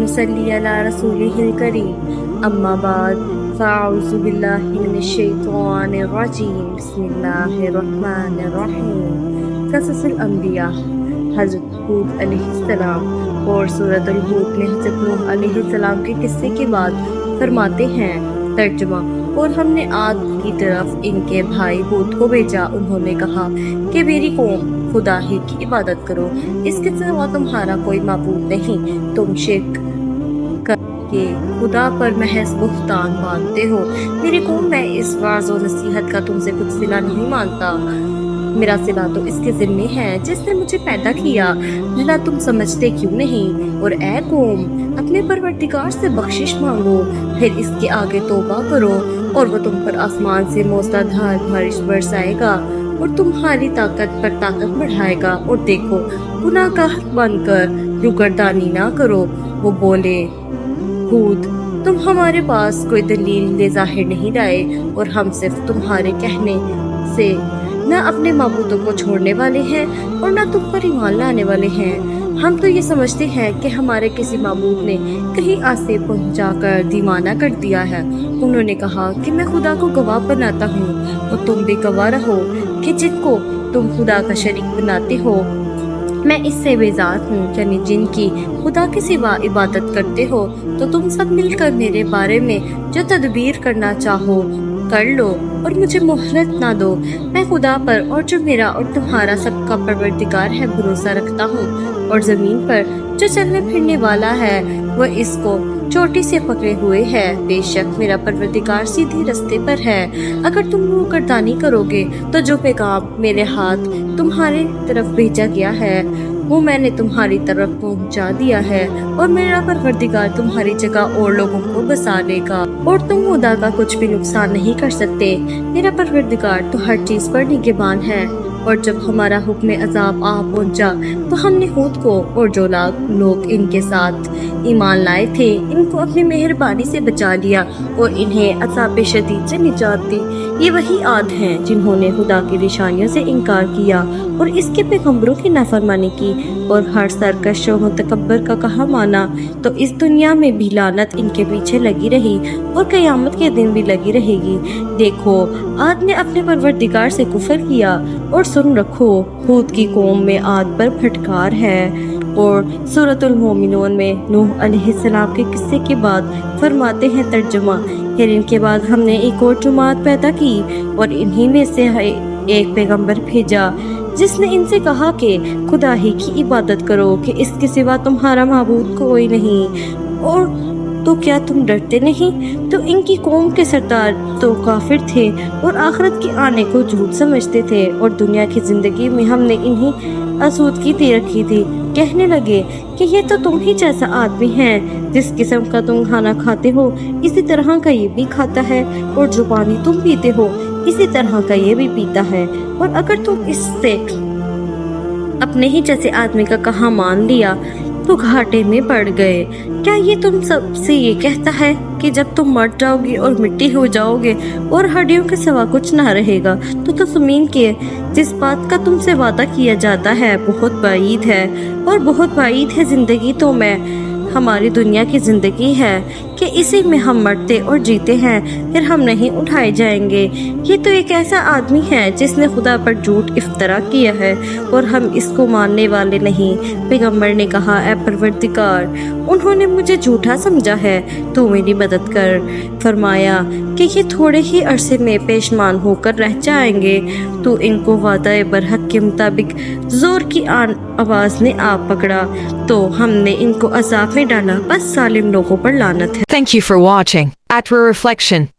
ونصلي على رسوله الكريم أما بعد فأعوذ بالله من الشيطان الرجيم بسم الله الرحمن الرحيم قصص الانبیاء حضرت ہود علیہ السلام اور سورۃ الہود میں حضرت نوح علیہ السلام کے قصے کے بعد فرماتے ہیں ترجمہ اور ہم نے عاد کی طرف ان کے بھائی ہود کو بھیجا انہوں نے کہا کہ میری قوم خدا ہی کی عبادت کرو اس کے سوا تمہارا کوئی معبود نہیں تم شرک کر کے خدا پر محض بہتان باندھتے ہو میری قوم میں اس واعظ و نصیحت کا تم سے کچھ صلہ نہیں مانتا میرا صلہ تو اس کے ذمے ہے جس نے مجھے پیدا کیا بھلا تم سمجھتے کیوں نہیں اور اے قوم اپنے پروردگار سے بخشش مانگو پھر اس کے آگے توبہ کرو اور وہ تم پر آسمان سے موسلا دھار بارش برسائے گا اور تمہاری طاقت پر طاقت بڑھائے گا اور دیکھو گناہ کا حق بن کر روگردانی نہ کرو وہ بولے ہود تم ہمارے پاس کوئی دلیل ظاہر نہیں لائے اور ہم صرف تمہارے کہنے سے نہ اپنے معبودوں کو چھوڑنے والے ہیں اور نہ تم پر ایمان لانے والے ہیں ہم تو یہ سمجھتے ہیں کہ ہمارے کسی معبود نے کہیں آسے پہنچا کر دیوانہ کر دیا ہے انہوں نے کہا کہ میں خدا کو گواہ بناتا ہوں اور تم بھی گواہ رہو کہ جن کو تم خدا کا شریک بناتے ہو میں اس سے بیزار ہوں یعنی جن کی خدا کے سوا عبادت کرتے ہو تو تم سب مل کر میرے بارے میں جو تدبیر کرنا چاہو کر لو اور مجھے مہلت نہ دو میں خدا پر اور جو میرا اور تمہارا سب کا پروردگار ہے بھروسہ رکھتا ہوں اور زمین پر جو چلنے پھرنے والا ہے وہ اس کو چوٹی سے پکڑے ہوئے ہے بے شک میرا پروردگار سیدھی رستے پر ہے اگر تم روگردانی کرو گے تو جو پیغام میرے ہاتھ تمہارے طرف بھیجا گیا ہے وہ میں نے تمہاری طرف پہنچا دیا ہے اور میرا پروردگار تمہاری جگہ اور لوگوں کو بسا لے گا اور تم خدا کا کچھ بھی نقصان نہیں کر سکتے میرا پروردگار تو ہر چیز پر نگہبان ہے اور جب ہمارا حکم عذاب آ پہنچا تو ہم نے ہود کو اور جو لوگ ان کے ساتھ ایمان لائے تھے ان کو اپنی مہربانی سے بچا لیا اور انہیں عذاب شدید سے نجات دی یہ وہی عاد ہیں جنہوں نے خدا کی نشانیوں سے انکار کیا اور اس کے پیغمبروں کی نافرمانی کی اور ہر سرکش و متکبر کا کہا مانا تو اس دنیا میں بھی لعنت ان کے پیچھے لگی رہی اور قیامت کے دن بھی لگی رہے گی دیکھو عاد نے اپنے پروردگار سے کفر کیا اور سن رکھو ہود کی قوم میں عاد پر پھٹکار ہے اور سورۃ المومنون میں نوح علیہ السلام کے قصے کے بعد فرماتے ہیں ترجمہ پھر ان کے بعد ہم نے ایک اور جماعت پیدا کی اور انہی میں سے ایک پیغمبر بھیجا جس نے ان سے کہا کہ خدا ہی کی عبادت کرو کہ اس کے سوا تمہارا معبود کوئی نہیں اور تو کیا تم ڈرتے نہیں تو ان کی قوم کے سردار تو کافر تھے اور آخرت کے آنے کو جھوٹ سمجھتے تھے اور دنیا کی زندگی میں ہم نے انہیں آسودگی دے رکھی تھی کہنے لگے کہ یہ تو تم ہی جیسا آدمی ہے جس قسم کا تم کھانا کھاتے ہو اسی طرح کا یہ بھی کھاتا ہے اور جو پانی تم پیتے ہو اسی طرح کا یہ بھی پیتا ہے اور اگر تم اس سے اپنے ہی جیسے آدمی کا کہا مان لیا تو گھاٹے میں پڑ گئے کیا یہ تم سب سے یہ کہتا ہے کہ جب تم مر جاؤ گے اور مٹی ہو جاؤ گے اور ہڈیوں کے سوا کچھ نہ رہے گا تو زمین کے جس بات کا تم سے وعدہ کیا جاتا ہے بہت بعید ہے اور بہت بعید ہے زندگی تو میں ہماری دنیا کی زندگی ہے کہ اسی میں ہم مرتے اور جیتے ہیں پھر ہم نہیں اٹھائے جائیں گے یہ تو ایک ایسا آدمی ہے جس نے خدا پر جھوٹ افطرا کیا ہے اور ہم اس کو ماننے والے نہیں پیغمبر نے کہا اے پروردگار انہوں نے مجھے جھوٹا سمجھا ہے تو میری مدد کر فرمایا کہ یہ تھوڑے ہی عرصے میں پیشمان ہو کر رہ جائیں گے تو ان کو وعدہ برحق کے مطابق زور کی آواز نے آ پکڑا تو ہم نے ان کو عذاب میں ڈالا بس ظالم لوگوں پر لعنت ہے Thank you for watching. At Reflection.